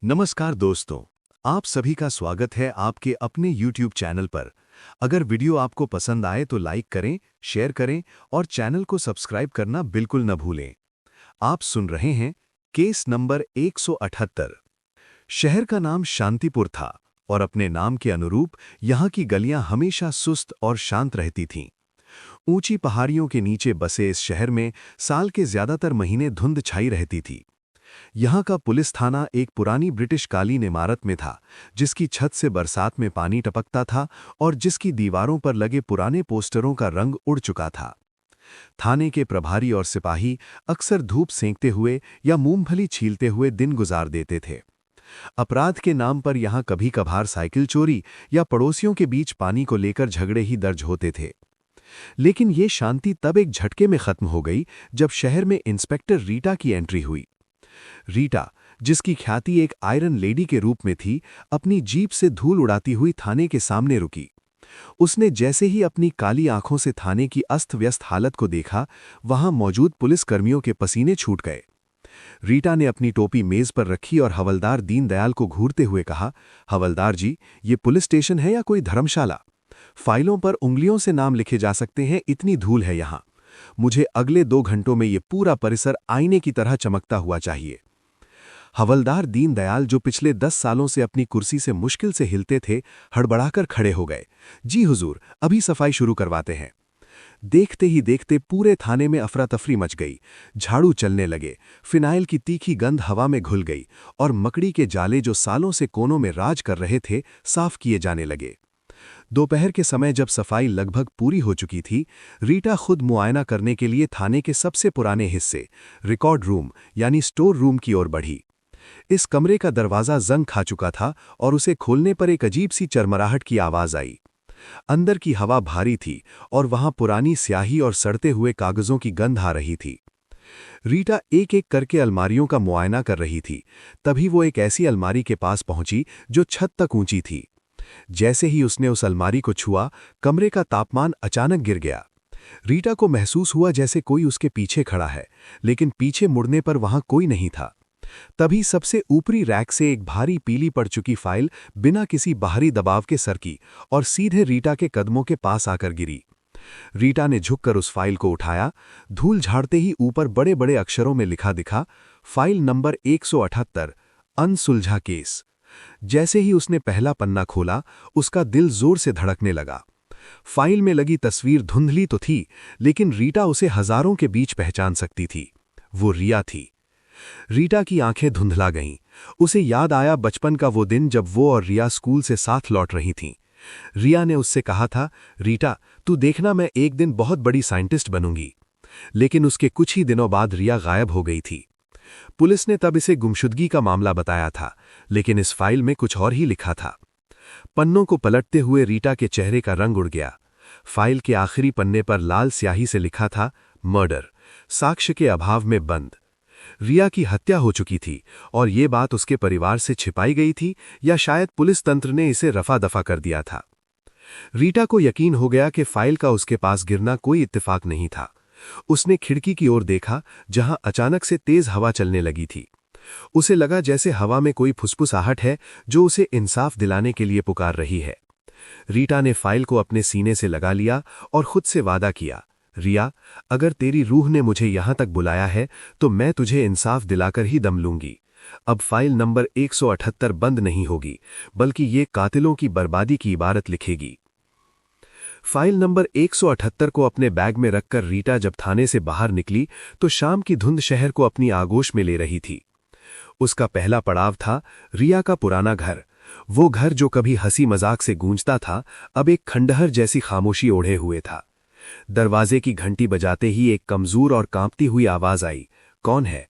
नमस्कार दोस्तों, आप सभी का स्वागत है आपके अपने YouTube चैनल पर। अगर वीडियो आपको पसंद आए तो लाइक करें, शेयर करें और चैनल को सब्सक्राइब करना बिल्कुल न भूलें। आप सुन रहे हैं केस नंबर 178। शहर का नाम शांतिपुर था और अपने नाम के अनुरूप यहाँ की गलियां हमेशा सुस्त और शांत रहती थीं। ऊंची पहाड़ियों के नीचे बसे इस शहर में साल के ज्यादातर महीने धुंध छाई रहती थी। यहाँ का पुलिस थाना एक पुरानी ब्रिटिश कालीन इमारत में था, जिसकी छत से बरसात में पानी टपकता था और जिसकी दीवारों पर लगे पुराने पोस्टरों का रंग उड़ चुका था। थाने के प्रभारी और सिपाही अक्सर धूप सेंकते हुए या मूंगफली छीलते हुए दिन गुजार देते थे। अपराध के नाम पर यहाँ कभी कभार साइकिल चोरी या पड़ोसियों के बीच पानी को लेकर झगड़े ही दर्ज होते थे। लेकिन ये शांति तब एक झटके में खत्म हो गई जब शहर में इंस्पेक्टर रीटा की एंट्री हुई। रीटा, जिसकी ख्याति एक आयरन लेडी के रूप में थी, अपनी जीप से धूल उड़ाती हुई थाने के सामने रुकी। उसने जैसे ही अपनी काली आंखों से थाने की अस्त-व्यस्त हालत को देखा, वहां मौजूद पुलिसकर्मियों के पसीने छूट गए। रीटा ने अपनी टोपी मेज पर रखी और हवलदार दीनदयाल को घूरते हुए कहा, हवलदार जी, ये पुलिस स्टेशन है या कोई धर्मशाला? फाइलों पर उंगलियों से नाम लिखे जा सकते हैं, इतनी धूल है यहां। मुझे अगले 2 घंटों में ये पूरा परिसर आईने की तरह चमकता हुआ चाहिए। हवलदार दीनदयाल, जो पिछले 10 सालों से अपनी कुर्सी से मुश्किल से हिलते थे, हड़बड़ाकर खड़े हो गए। जी हुजूर, अभी सफाई शुरू करवाते हैं। देखते ही देखते पूरे थाने में अफरा-तफरी मच गई। झाड़ू चलने लगे, फिनाइल की तीखी गंध हवा में घुल गई और मकड़ी के जाले जो सालों से कोनों में राज कर रहे थे, साफ किए जाने लगे। दोपहर के समय जब सफाई लगभग पूरी हो चुकी थी, रीटा खुद मुआयना करने के लिए थाने के सबसे पुराने हिस्से, रिकॉर्ड रूम यानी स्टोर रूम की ओर बढ़ी। इस कमरे का दरवाजा जंग खा चुका था और उसे खोलने पर एक अजीब सी चरमराहट की आवाज आई। अंदर की हवा भारी थी और वहां पुरानी स्याही और सड़ते हुए कागजों की गंध आ रही थी। रीटा एक-एक करके अलमारियों का मुआयना कर रही थी। तभी वो एक ऐसी अलमारी के पास पहुंची जो छत तक ऊंची थी। जैसे ही उसने उस अलमारी को छुआ, कमरे का तापमान अचानक गिर गया। रीटा को महसूस हुआ जैसे कोई उसके पीछे खड़ा है, लेकिन पीछे मुड़ने पर वहां कोई नहीं था। तभी सबसे ऊपरी रैक से एक भारी पीली पड़ चुकी फाइल बिना किसी बाहरी दबाव के सरकी और सीधे रीटा के कदमों के पास आकर गिरी। रीटा ने झुककर उस फाइल को उठाया। धूल झाड़ते ही ऊपर बड़े-बड़े अक्षरों में लिखा दिखा, फाइल नंबर 178, अनसुलझा केस। जैसे ही उसने पहला पन्ना खोला, उसका दिल जोर से धड़कने लगा। फाइल में लगी तस्वीर धुंधली तो थी, लेकिन रीटा उसे हजारों के बीच पहचान सकती थी। वो रिया थी। रीटा की आंखें धुंधला गईं। उसे याद आया बचपन का वो दिन जब वो और रिया स्कूल से साथ लौट रही थीं। रिया ने उससे कहा था, रीटा, तू देखना, मैं एक दिन बहुत बड़ी साइंटिस्ट बनूंगी। लेकिन उसके कुछ ही दिनों बाद रिया गायब हो गई थी। पुलिस ने तब इसे गुमशुदगी का मामला बताया था, लेकिन इस फाइल में कुछ और ही लिखा था। पन्नों को पलटते हुए रीटा के चेहरे का रंग उड़ गया। फाइल के आखिरी पन्ने पर लाल स्याही से लिखा था, मर्डर, साक्ष्य के अभाव में बंद। रिया की हत्या हो चुकी थी और ये बात उसके परिवार से छिपाई गई थी या शायद पुलिस तंत्र ने इसे रफा-दफा कर दिया था। रीटा को यकीन हो गया कि फाइल का उसके पास गिरना कोई इत्तेफाक नहीं था। उसने खिड़की की ओर देखा, जहां अचानक से तेज हवा चलने लगी थी। उसे लगा जैसे हवा में कोई फुसफुसाहट है जो उसे इंसाफ दिलाने के लिए पुकार रही है। रीटा ने फाइल को अपने सीने से लगा लिया और खुद से वादा किया, रिया, अगर तेरी रूह ने मुझे यहां तक बुलाया है तो मैं तुझे इंसाफ दिलाकर ही दम लूंगी। अब फाइल नंबर 178 बंद नहीं होगी, बल्कि ये कातिलों की बर्बादी की इबारत लिखेगी। फाइल नंबर 178 को अपने बैग में रखकर रीटा जब थाने से बाहर निकली तो शाम की धुंध शहर को अपनी आगोश में ले रही थी। उसका पहला पड़ाव था रिया का पुराना घर। वो घर जो कभी हंसी मजाक से गूंजता था, अब एक खंडहर जैसी खामोशी ओढ़े हुए था। दरवाजे की घंटी बजाते ही एक कमजोर और कांपती हुई आवाज आई, कौन है?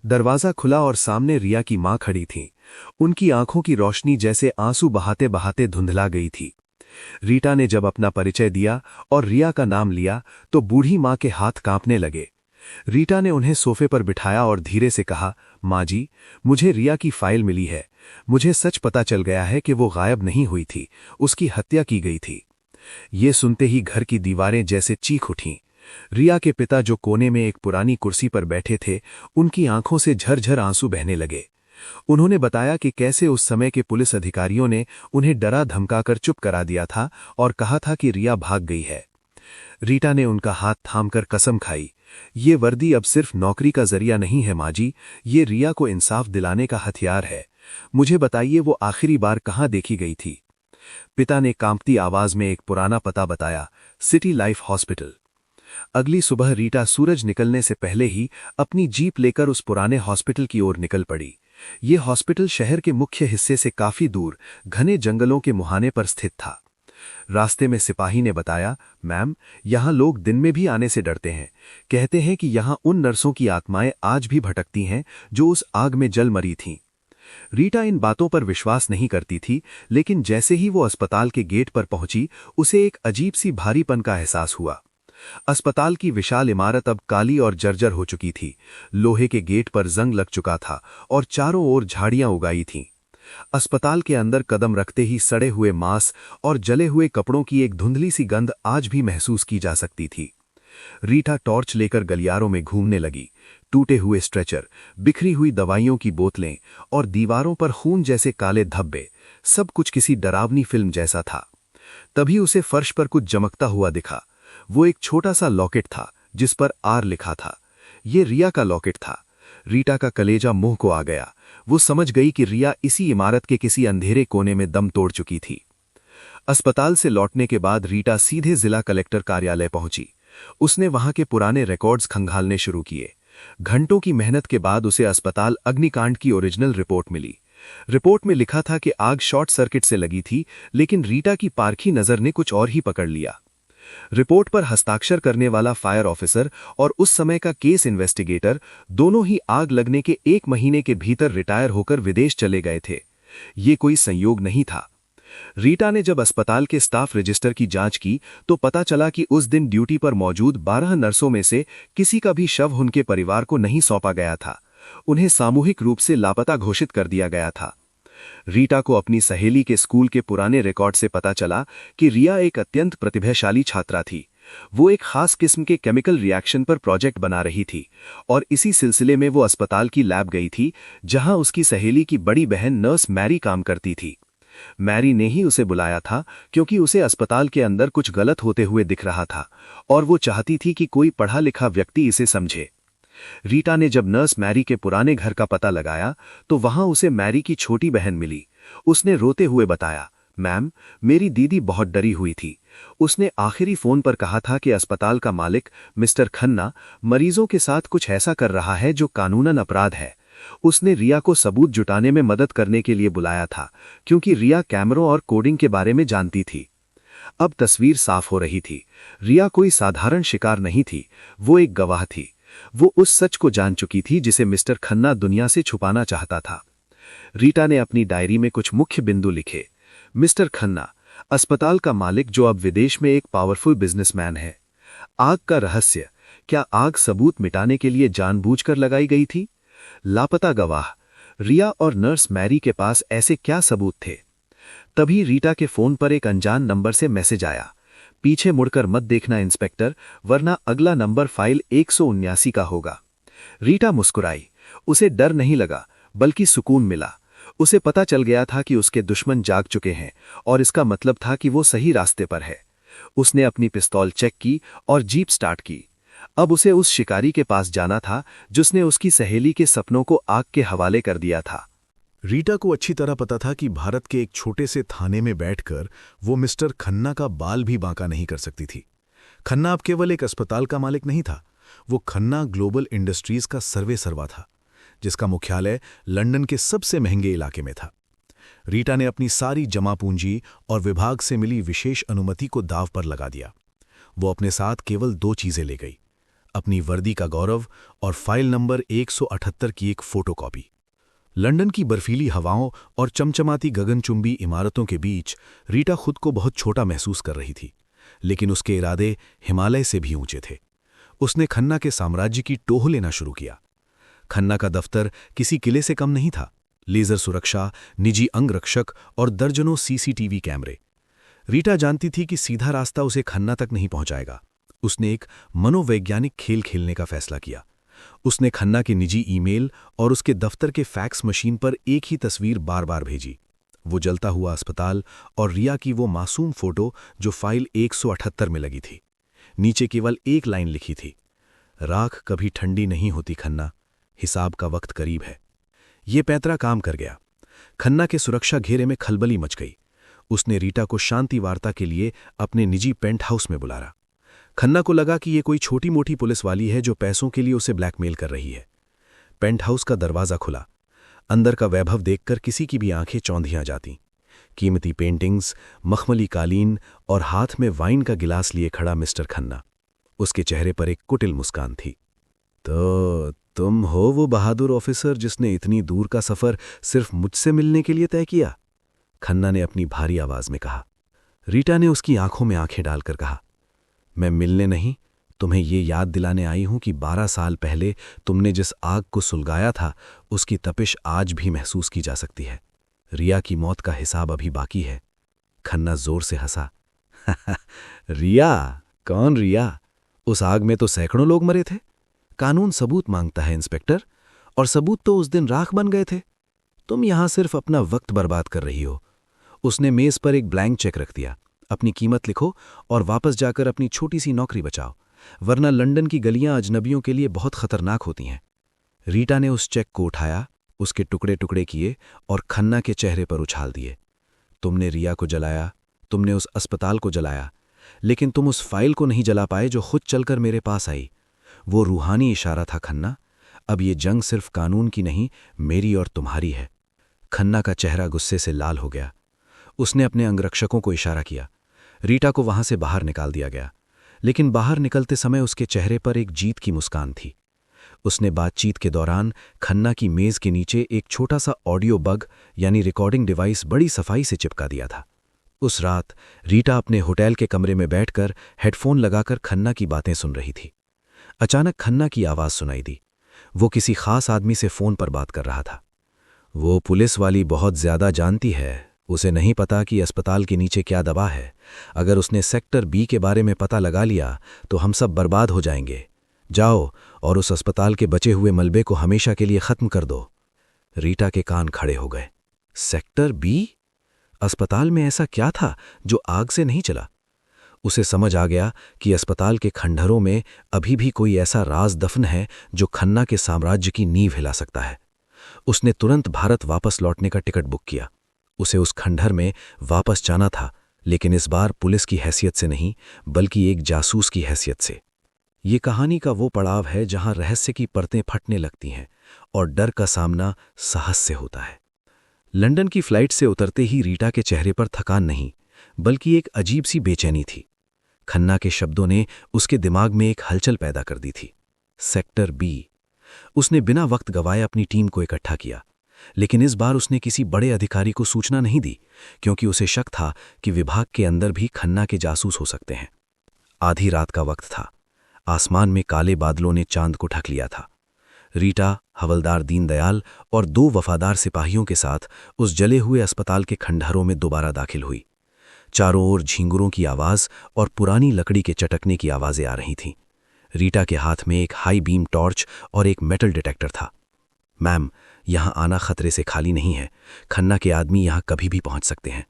दरवाजा खुला और सामने रिया की मां खड़ी थीं। उनकी आंखों की रोशनी जैसे आंसू बहाते बहाते धुंधला गई थी। रीटा ने जब अपना परिचय दिया और रिया का नाम लिया तो बूढ़ी मां के हाथ कांपने लगे। रीटा ने उन्हें सोफे पर बिठाया और धीरे से कहा, माँ जी, मुझे रिया की फाइल मिली है। मुझे सच पता चल गया है कि वो गायब नहीं हुई थी, उसकी हत्या की गई थी। ये सुनते ही घर की दीवारें जैसे चीख उठीं। रिया के पिता जो कोने में एक पुरानी कुर्सी पर बैठे थे, उनकी आंखों से झरझर आंसू बहने लगे। उन्होंने बताया कि कैसे उस समय के पुलिस अधिकारियों ने उन्हें डरा धमकाकर चुप करा दिया था और कहा था कि रिया भाग गई है। रीटा ने उनका हाथ थामकर कसम खाई, ये वर्दी अब सिर्फ नौकरी का जरिया नहीं है माँ जी, ये रिया को इंसाफ दिलाने का हथियार है। मुझे बताइए वो आखिरी बार कहाँ देखी गई थी। पिता ने कांपती आवाज में एक पुराना पता बताया, सिटी लाइफ हॉस्पिटल। अगली सुबह रीटा सूरज निकलने से पहले ही अपनी जीप लेकर उस पुराने हॉस्पिटल की ओर निकल पड़ी। ये हॉस्पिटल शहर के मुख्य हिस्से से काफी दूर घने जंगलों के मुहाने पर स्थित था। रास्ते में सिपाही ने बताया, मैम, यहाँ लोग दिन में भी आने से डरते हैं। कहते हैं कि यहाँ उन नर्सों की आत्माएं आज भी भटकती हैं जो उस आग में जल मरी थीं। रीटा इन बातों पर विश्वास नहीं करती थी, लेकिन जैसे ही वो अस्पताल के गेट पर पहुंची, उसे एक अजीब सी भारीपन का एहसास हुआ। अस्पताल की विशाल इमारत अब काली और जर्जर हो चुकी थी। लोहे के गेट पर जंग लग चुका था और चारों ओर झाड़ियां उगाई थीं। अस्पताल के अंदर कदम रखते ही सड़े हुए मांस और जले हुए कपड़ों की एक धुंधली सी गंध आज भी महसूस की जा सकती थी। रीटा टॉर्च लेकर गलियारों में घूमने लगी। टूटे हुए स्ट्रेचर, बिखरी हुई दवाइयों की बोतलें और दीवारों पर खून जैसे काले धब्बे, सब कुछ किसी डरावनी फिल्म जैसा था। तभी उसे फर्श पर कुछ चमकता हुआ दिखा। वो एक छोटा सा लॉकेट था जिस पर आर लिखा था। ये रिया का लॉकेट था। रीटा का कलेजा मुंह को आ गया। वो समझ गई कि रिया इसी इमारत के किसी अंधेरे कोने में दम तोड़ चुकी थी। अस्पताल से लौटने के बाद रीटा सीधे जिला कलेक्टर कार्यालय पहुंची। उसने वहां के पुराने रिकॉर्ड्स खंगालने शुरू किए। घंटों की मेहनत के बाद उसे अस्पताल अग्निकांड की ओरिजिनल रिपोर्ट मिली। रिपोर्ट में लिखा था कि आग शॉर्ट सर्किट से लगी थी, लेकिन रीटा की पारखी नजर ने कुछ और ही पकड़ लिया। रिपोर्ट पर हस्ताक्षर करने वाला फायर ऑफिसर और उस समय का केस इन्वेस्टिगेटर दोनों ही आग लगने के 1 महीने के भीतर रिटायर होकर विदेश चले गए थे। ये कोई संयोग नहीं था। रीटा ने जब अस्पताल के स्टाफ रजिस्टर की जांच की तो पता चला कि उस दिन ड्यूटी पर मौजूद 12 नर्सों में से किसी का भी शव उनके परिवार को नहीं सौंपा गया था। उन्हें सामूहिक रूप से लापता घोषित कर दिया गया था। रीटा को अपनी सहेली के स्कूल के पुराने रिकॉर्ड से पता चला कि रिया एक अत्यंत प्रतिभाशाली छात्रा थी। वो एक खास किस्म के केमिकल रिएक्शन पर प्रोजेक्ट बना रही थी और इसी सिलसिले में वो अस्पताल की लैब गई थी, जहां उसकी सहेली की बड़ी बहन नर्स मैरी काम करती थी। मैरी ने ही उसे बुलाया था क्योंकि उसे अस्पताल के अंदर कुछ गलत होते हुए दिख रहा था और वो चाहती थी कि कोई पढ़ा लिखा व्यक्ति इसे समझे। रीटा ने जब नर्स मैरी के पुराने घर का पता लगाया तो वहां उसे मैरी की छोटी बहन मिली। उसने रोते हुए बताया, मैम, मेरी दीदी बहुत डरी हुई थी। उसने आखिरी फोन पर कहा था कि अस्पताल का मालिक मिस्टर खन्ना मरीजों के साथ कुछ ऐसा कर रहा है जो कानूनन अपराध है। उसने रिया को सबूत जुटाने में मदद करने के लिए बुलाया था क्योंकि रिया कैमरों और कोडिंग के बारे में जानती थी। अब तस्वीर साफ हो रही थी। रिया कोई साधारण शिकार नहीं थी, वो एक गवाह थी। वो उस सच को जान चुकी थी जिसे मिस्टर खन्ना दुनिया से छुपाना चाहता था। रीटा ने अपनी डायरी में कुछ मुख्य बिंदु लिखे। मिस्टर खन्ना, अस्पताल का मालिक जो अब विदेश में एक पावरफुल बिजनेसमैन है। आग का रहस्य, क्या आग सबूत मिटाने के लिए जानबूझकर लगाई गई थी? लापता गवाह, रिया और नर्स मैरी के पास ऐसे क्या सबूत थे? तभी रीटा के फोन पर एक अनजान नंबर से मैसेज आया, पीछे मुड़कर मत देखना इंस्पेक्टर, वरना अगला नंबर फाइल 179 का होगा। रीटा मुस्कुराई। उसे डर नहीं लगा बल्कि सुकून मिला। उसे पता चल गया था कि उसके दुश्मन जाग चुके हैं और इसका मतलब था कि वो सही रास्ते पर है। उसने अपनी पिस्तौल चेक की और जीप स्टार्ट की। अब उसे उस शिकारी के पास जाना था जिसने उसकी सहेली के सपनों को आग के हवाले कर दिया था। रीटा को अच्छी तरह पता था कि भारत के एक छोटे से थाने में बैठकर वो मिस्टर खन्ना का बाल भी बांका नहीं कर सकती थी। खन्ना अब केवल एक अस्पताल का मालिक नहीं था, वो खन्ना ग्लोबल इंडस्ट्रीज का सर्वे सर्वा था, जिसका मुख्यालय लंदन के सबसे महंगे इलाके में था। रीटा ने अपनी सारी जमा पूंजी और विभाग से मिली विशेष अनुमति को दांव पर लगा दिया। वो अपने साथ केवल 2 चीजें ले गई, अपनी वर्दी का गौरव और फाइल नंबर 178 की एक फोटोकॉपी। लंदन की बर्फीली हवाओं और चमचमाती गगनचुंबी इमारतों के बीच रीटा खुद को बहुत छोटा महसूस कर रही थी, लेकिन उसके इरादे हिमालय से भी ऊंचे थे। उसने खन्ना के साम्राज्य की टोह लेना शुरू किया। खन्ना का दफ्तर किसी किले से कम नहीं था। लेजर सुरक्षा, निजी अंगरक्षक और दर्जनों सीसीटीवी कैमरे। रीटा जानती थी कि सीधा रास्ता उसे खन्ना तक नहीं पहुंचाएगा। उसने एक मनोवैज्ञानिक खेल खेलने का फैसला किया। उसने खन्ना के निजी ईमेल और उसके दफ्तर के फैक्स मशीन पर एक ही तस्वीर बार बार भेजी। वो जलता हुआ अस्पताल और रिया की वो मासूम फोटो जो फाइल 178 में लगी थी। नीचे केवल एक लाइन लिखी थी, राख कभी ठंडी नहीं होती खन्ना, हिसाब का वक्त करीब है। ये पैंतरा काम कर गया। खन्ना के सुरक्षा घेरे में खलबली मच गई। उसने रीटा को शांति वार्ता के लिए अपने निजी पेंट हाउस में बुलाया। खन्ना को लगा कि ये कोई छोटी मोटी पुलिस वाली है जो पैसों के लिए उसे ब्लैकमेल कर रही है। पेंट हाउस का दरवाज़ा खुला। अंदर का वैभव देखकर किसी की भी आंखें चौंधियां जातीं। कीमती पेंटिंग्स, मखमली कालीन और हाथ में वाइन का गिलास लिए खड़ा मिस्टर खन्ना। उसके चेहरे पर एक कुटिल मुस्कान थी। तो तुम हो वो बहादुर ऑफिसर जिसने इतनी दूर का सफर सिर्फ मुझसे मिलने के लिए तय किया? खन्ना ने अपनी भारी आवाज में कहा। रीटा ने उसकी आंखों में आंखें डालकर कहा, मैं मिलने नहीं, तुम्हें ये याद दिलाने आई हूं कि 12 साल पहले तुमने जिस आग को सुलगाया था उसकी तपिश आज भी महसूस की जा सकती है। रिया की मौत का हिसाब अभी बाकी है। खन्ना जोर से हंसा। रिया? कौन रिया? उस आग में तो सैकड़ों लोग मरे थे। कानून सबूत मांगता है इंस्पेक्टर, और सबूत तो उस दिन राख बन गए थे। तुम यहां सिर्फ अपना वक्त बर्बाद कर रही हो। उसने मेज पर एक ब्लैंक चेक रख दिया। अपनी कीमत लिखो और वापस जाकर अपनी छोटी सी नौकरी बचाओ, वरना लंदन की गलियां अजनबियों के लिए बहुत खतरनाक होती हैं। रीटा ने उस चेक को उठाया, उसके टुकड़े टुकड़े किए और खन्ना के चेहरे पर उछाल दिए। तुमने रिया को जलाया, तुमने उस अस्पताल को जलाया, लेकिन तुम उस फाइल को नहीं जला पाए जो खुद चलकर मेरे पास आई। वो रूहानी इशारा था खन्ना। अब ये जंग सिर्फ कानून की नहीं, मेरी और तुम्हारी है। खन्ना का चेहरा गुस्से से लाल हो गया। उसने अपने अंगरक्षकों को इशारा किया। रीटा को वहां से बाहर निकाल दिया गया, लेकिन बाहर निकलते समय उसके चेहरे पर एक जीत की मुस्कान थी। उसने बातचीत के दौरान खन्ना की मेज के नीचे एक छोटा सा ऑडियो बग यानी रिकॉर्डिंग डिवाइस बड़ी सफाई से चिपका दिया था। उस रात रीटा अपने होटल के कमरे में बैठकर हेडफोन लगाकर खन्ना की बातें सुन रही थी। अचानक खन्ना की आवाज सुनाई दी। वो किसी खास आदमी से फोन पर बात कर रहा था। वो पुलिस वाली बहुत ज्यादा जानती है, उसे नहीं पता कि अस्पताल के नीचे क्या दबा है। अगर उसने सेक्टर बी के बारे में पता लगा लिया तो हम सब बर्बाद हो जाएंगे। जाओ और उस अस्पताल के बचे हुए मलबे को हमेशा के लिए खत्म कर दो। रीटा के कान खड़े हो गए। Sector B? अस्पताल में ऐसा क्या था जो आग से नहीं चला? उसे समझ आ गया कि अस्पताल के खंडहरों में अभी भी कोई ऐसा राज दफन है जो खन्ना के साम्राज्य की नींव हिला सकता है। उसने तुरंत भारत वापस लौटने का टिकट बुक किया। उसे उस खंडहर में वापस जाना था, लेकिन इस बार पुलिस की हैसियत से नहीं, बल्कि एक जासूस की हैसियत से। ये कहानी का वो पड़ाव है जहां रहस्य की परतें फटने लगती हैं और डर का सामना साहस से होता है। लंदन की फ्लाइट से उतरते ही रीटा के चेहरे पर थकान नहीं, बल्कि एक अजीब सी बेचैनी थी। खन्ना के शब्दों ने उसके दिमाग में एक हलचल पैदा कर दी थी। Sector B. उसने बिना वक्त गवाए अपनी टीम को इकट्ठा किया, लेकिन इस बार उसने किसी बड़े अधिकारी को सूचना नहीं दी, क्योंकि उसे शक था कि विभाग के अंदर भी खन्ना के जासूस हो सकते हैं। आधी रात का वक्त था। आसमान में काले बादलों ने चांद को ढक लिया था। रीटा, हवलदार दीनदयाल और 2 वफादार सिपाहियों के साथ उस जले हुए अस्पताल के खंडहरों में दोबारा दाखिल हुई। चारों ओर झींगुरों की आवाज और पुरानी लकड़ी के चटकने की आवाजें आ रही थीं। रीटा के हाथ में एक हाई बीम टॉर्च और एक मेटल डिटेक्टर था। मैम, यहां आना खतरे से खाली नहीं है। खन्ना के आदमी यहां कभी भी पहुंच सकते हैं,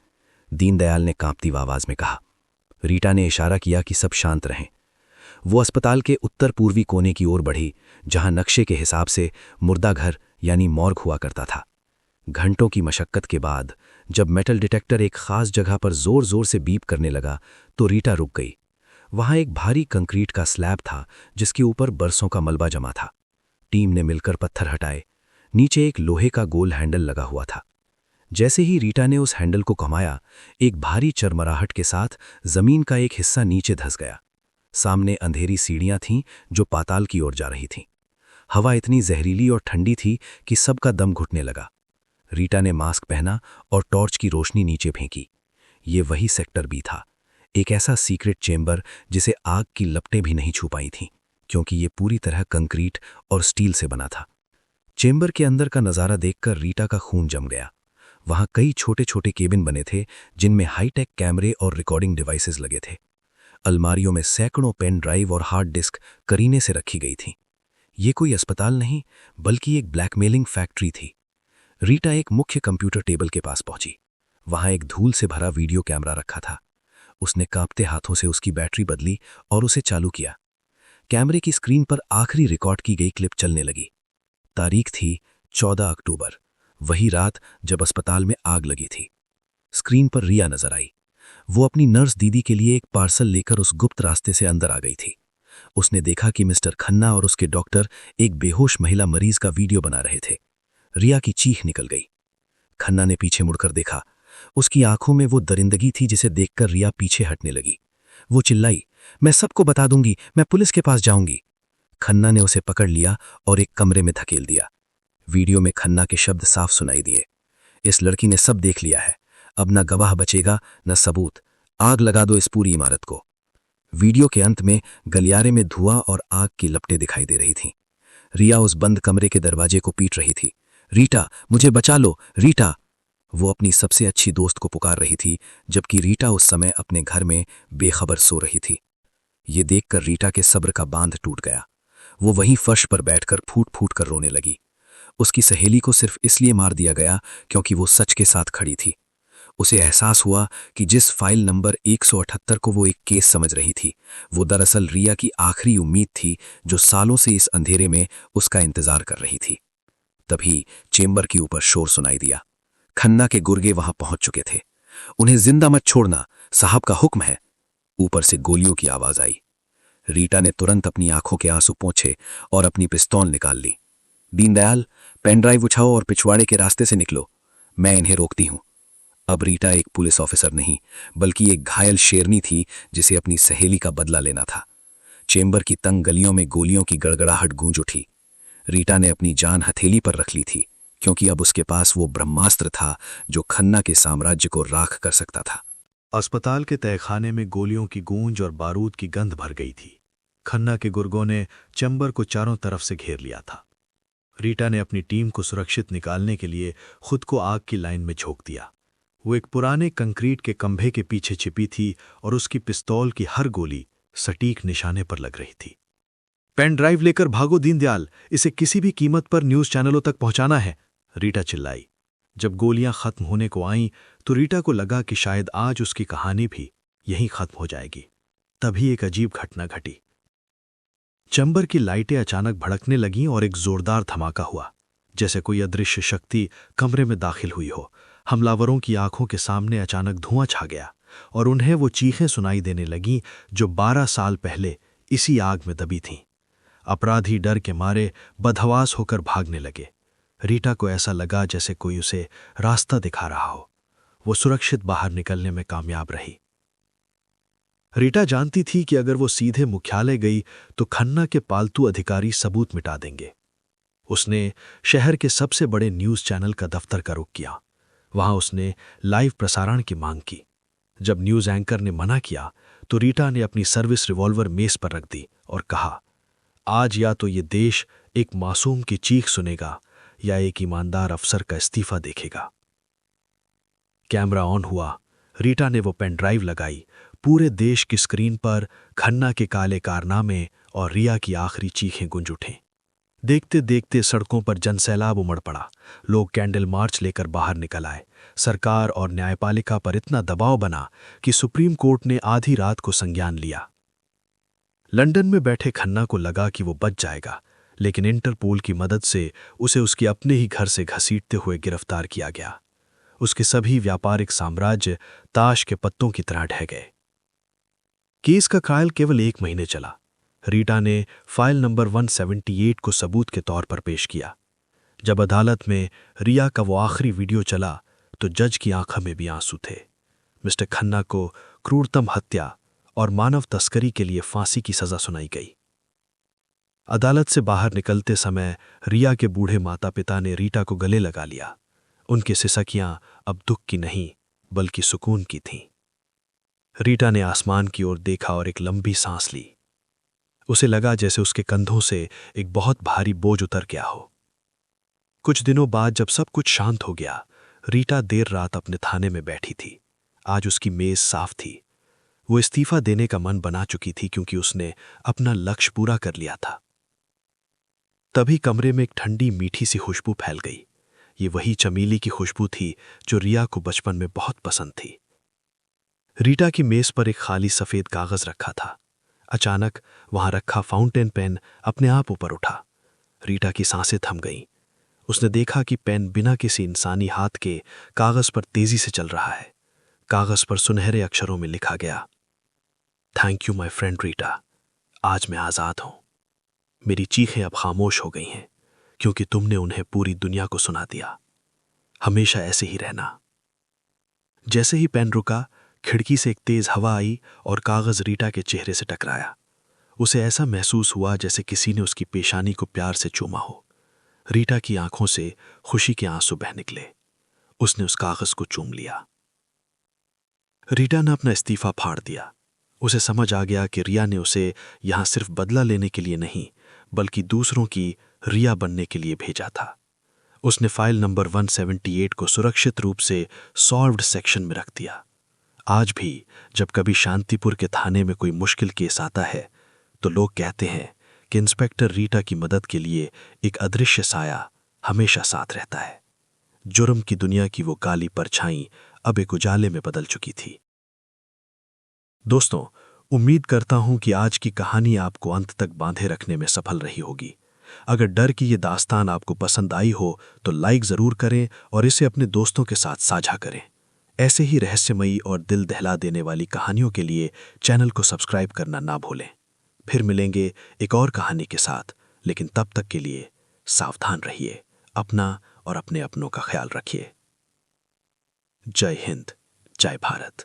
दीनदयाल ने कांपती आवाज में कहा। रीटा ने इशारा किया कि सब शांत रहें। वो अस्पताल के उत्तर पूर्वी कोने की ओर बढ़ी, जहां नक्शे के हिसाब से मुर्दाघर यानी मॉर्ग हुआ करता था। घंटों की मशक्कत के बाद जब मेटल डिटेक्टर एक खास जगह पर जोर जोर से बीप करने लगा तो रीटा रुक गई। वहां एक भारी कंक्रीट का स्लैब था जिसके ऊपर बरसों का मलबा जमा था। टीम ने मिलकर पत्थर हटाए। नीचे एक लोहे का गोल हैंडल लगा हुआ था। जैसे ही रीटा ने उस हैंडल को घुमाया, एक भारी चरमराहट के साथ जमीन का एक हिस्सा नीचे धंस गया। सामने अंधेरी सीढ़ियां थीं जो पाताल की ओर जा रही थीं। हवा इतनी जहरीली और ठंडी थी कि सबका दम घुटने लगा। रीटा ने मास्क पहना और टॉर्च की रोशनी नीचे फेंकी। ये वही सेक्टर बी था, एक ऐसा सीक्रेट चेंबर जिसे आग की लपटें भी नहीं छू पाई थीं, क्योंकि ये पूरी तरह कंक्रीट और स्टील से बना था। चेंबर के अंदर का नज़ारा देखकर रीटा का खून जम गया। वहां कई छोटे छोटे केबिन बने थे जिनमें हाईटेक कैमरे और रिकॉर्डिंग डिवाइसेस लगे थे। अलमारियों में सैकड़ों पेन ड्राइव और हार्ड डिस्क करीने से रखी गई थीं। ये कोई अस्पताल नहीं, बल्कि एक ब्लैकमेलिंग फैक्ट्री थी। रीटा एक मुख्य कंप्यूटर टेबल के पास पहुंची। वहां एक धूल से भरा वीडियो कैमरा रखा था। उसने कांपते हाथों से उसकी बैटरी बदली और उसे चालू किया। कैमरे की स्क्रीन पर आखिरी रिकॉर्ड की गई क्लिप चलने लगी। तारीख थी 14 अक्टूबर, वही रात जब अस्पताल में आग लगी थी। स्क्रीन पर रिया नजर आई। वो अपनी नर्स दीदी के लिए एक पार्सल लेकर उस गुप्त रास्ते से अंदर आ गई थी। उसने देखा कि मिस्टर खन्ना और उसके डॉक्टर एक बेहोश महिला मरीज का वीडियो बना रहे थे। रिया की चीख निकल गई। खन्ना ने पीछे मुड़कर देखा। उसकी आंखों में वो दरिंदगी थी जिसे देखकर रिया पीछे हटने लगी। वो चिल्लाई, मैं सबको बता दूंगी, मैं पुलिस के पास जाऊंगी। खन्ना ने उसे पकड़ लिया और एक कमरे में धकेल दिया। वीडियो में खन्ना के शब्द साफ सुनाई दिए, इस लड़की ने सब देख लिया है, अब न गवाह बचेगा न सबूत, आग लगा दो इस पूरी इमारत को। वीडियो के अंत में गलियारे में धुआं और आग की लपटें दिखाई दे रही थीं। रिया उस बंद कमरे के दरवाजे को पीट रही थी। रीटा, मुझे बचा लो, रीटा। वो अपनी सबसे अच्छी दोस्त को पुकार रही थी, जबकि रीटा उस समय अपने घर में बेखबर सो रही थी। ये देखकर रीटा के सब्र का बांध टूट गया। वो वहीं फर्श पर बैठकर फूट फूट कर रोने लगी। उसकी सहेली को सिर्फ इसलिए मार दिया गया क्योंकि वो सच के साथ खड़ी थी। उसे एहसास हुआ कि जिस फाइल नंबर 178 को वो एक केस समझ रही थी, वो दरअसल रिया की आखिरी उम्मीद थी, जो सालों से इस अंधेरे में उसका इंतजार कर रही थी। तभी चेंबर के ऊपर शोर सुनाई दिया। खन्ना के गुर्गे वहां पहुंच चुके थे। उन्हें जिंदा मत छोड़ना, साहब का हुक्म है। ऊपर से गोलियों की आवाज आई। रीटा ने तुरंत अपनी आंखों के आंसू पोंछे और अपनी पिस्तौल निकाल ली। दीनदयाल, पेनड्राइव उठाओ और पिछवाड़े के रास्ते से निकलो, मैं इन्हें रोकती हूं। अब रीटा एक पुलिस ऑफिसर नहीं, बल्कि एक घायल शेरनी थी जिसे अपनी सहेली का बदला लेना था। चेंबर की तंग गलियों में गोलियों की गड़गड़ाहट गूंज उठी। रीटा ने अपनी जान हथेली पर रख ली थी, क्योंकि अब उसके पास वो ब्रह्मास्त्र था जो खन्ना के साम्राज्य को राख कर सकता था। अस्पताल के तहखाने में गोलियों की गूंज और बारूद की गंध भर गई थी। खन्ना के गुर्गों ने चेंबर को चारों तरफ से घेर लिया था। रीटा ने अपनी टीम को सुरक्षित निकालने के लिए खुद को आग की लाइन में झोंक दिया। वो एक पुराने कंक्रीट के खंभे के पीछे छिपी थी और उसकी पिस्तौल की हर गोली सटीक निशाने पर लग रही थी। पेन ड्राइव लेकर भागो दीनदयाल, इसे किसी भी कीमत पर न्यूज चैनलों तक पहुंचाना है, रीटा चिल्लाई। जब गोलियां खत्म होने को आईं तो रीटा को लगा कि शायद आज उसकी कहानी भी यहीं खत्म हो जाएगी। तभी एक अजीब घटना घटी। चेंबर की लाइटें अचानक भड़कने लगीं और एक जोरदार धमाका हुआ, जैसे कोई अदृश्य शक्ति कमरे में दाखिल हुई हो। हमलावरों की आंखों के सामने अचानक धुआं छा गया और उन्हें वो चीखें सुनाई देने लगीं जो 12 साल पहले इसी आग में दबी थीं। अपराधी डर के मारे बदहवास होकर भागने लगे। रीटा को ऐसा लगा जैसे कोई उसे रास्ता दिखा रहा हो। वो सुरक्षित बाहर निकलने में कामयाब रही। रीटा जानती थी कि अगर वो सीधे मुख्यालय गई तो खन्ना के पालतू अधिकारी सबूत मिटा देंगे। उसने शहर के सबसे बड़े न्यूज चैनल का दफ्तर का रुख किया। वहां उसने लाइव प्रसारण की मांग की। जब न्यूज एंकर ने मना किया तो रीटा ने अपनी सर्विस रिवॉल्वर मेज पर रख दी और कहा, आज या तो ये देश एक मासूम की चीख सुनेगा या एक ईमानदार अफसर का इस्तीफा देखेगा। कैमरा ऑन हुआ। रीटा ने वो पेन ड्राइव लगाई। पूरे देश की स्क्रीन पर खन्ना के काले कारनामे और रिया की आखिरी चीखें गूंज उठें। देखते देखते सड़कों पर जनसैलाब उमड़ पड़ा। लोग कैंडल मार्च लेकर बाहर निकल आए। सरकार और न्यायपालिका पर इतना दबाव बना कि सुप्रीम कोर्ट ने आधी रात को संज्ञान लिया। लंदन में बैठे खन्ना को लगा कि वो बच जाएगा, लेकिन इंटरपोल की मदद से उसे उसके अपने ही घर से घसीटते हुए गिरफ्तार किया गया। उसके सभी व्यापारिक साम्राज्य ताश के पत्तों की तरह ढह गए। केस का ट्रायल केवल 1 महीने चला। रीटा ने फाइल नंबर 178 को सबूत के तौर पर पेश किया। जब अदालत में रिया का वो आखिरी वीडियो चला तो जज की आंखों में भी आंसू थे। मिस्टर खन्ना को क्रूरतम हत्या और मानव तस्करी के लिए फांसी की सजा सुनाई गई। अदालत से बाहर निकलते समय रिया के बूढ़े माता पिता ने रीटा को गले लगा लिया। उनकी सिसकियां अब दुख की नहीं बल्कि सुकून की थीं। रीटा ने आसमान की ओर देखा और एक लंबी सांस ली। उसे लगा जैसे उसके कंधों से एक बहुत भारी बोझ उतर गया हो। कुछ दिनों बाद जब सब कुछ शांत हो गया, रीटा देर रात अपने थाने में बैठी थी। आज उसकी मेज साफ थी। वो इस्तीफा देने का मन बना चुकी थी क्योंकि उसने अपना लक्ष्य पूरा कर लिया था। तभी कमरे में एक ठंडी मीठी सी खुशबू फैल गई। ये वही चमेली की खुशबू थी जो रिया को बचपन में बहुत पसंद थी। रीटा की मेज पर एक खाली सफेद कागज रखा था। अचानक वहां रखा फाउंटेन पेन अपने आप ऊपर उठा। रीटा की सांसें थम गईं। उसने देखा कि पेन बिना किसी इंसानी हाथ के कागज पर तेजी से चल रहा है। कागज पर सुनहरे अक्षरों में लिखा गया, thank you my friend Rita, आज मैं आजाद हूं। मेरी चीखें अब खामोश हो गई हैं क्योंकि तुमने उन्हें पूरी दुनिया को सुना दिया। हमेशा ऐसे ही रहना। जैसे ही पेन रुका, खिड़की से एक तेज हवा आई और कागज रीटा के चेहरे से टकराया। उसे ऐसा महसूस हुआ जैसे किसी ने उसकी पेशानी को प्यार से चूमा हो। रीटा की आंखों से खुशी के आंसू बह निकले। उसने उस कागज को चूम लिया। रीटा ने अपना इस्तीफा फाड़ दिया। उसे समझ आ गया कि रिया ने उसे यहां सिर्फ बदला लेने के लिए नहीं, बल्कि दूसरों की रिया बनने के लिए भेजा था। उसने फाइल नंबर 178 को सुरक्षित रूप से सॉल्व्ड सेक्शन में रख दिया। आज भी जब कभी शांतिपुर के थाने में कोई मुश्किल केस आता है तो लोग कहते हैं कि इंस्पेक्टर रीटा की मदद के लिए एक अदृश्य साया हमेशा साथ रहता है। जुर्म की दुनिया की वो काली परछाई अब एक उजाले में बदल चुकी थी। दोस्तों, उम्मीद करता हूं कि आज की कहानी आपको अंत तक बांधे रखने में सफल रही होगी। अगर डर की ये दास्तान आपको पसंद आई हो तो लाइक जरूर करें और इसे अपने दोस्तों के साथ साझा करें। ऐसे ही रहस्यमयी और दिल दहला देने वाली कहानियों के लिए चैनल को सब्सक्राइब करना ना भूलें। फिर मिलेंगे एक और कहानी के साथ, लेकिन तब तक के लिए सावधान रहिए, अपना और अपने अपनों का ख्याल रखिए। जय हिंद, जय भारत।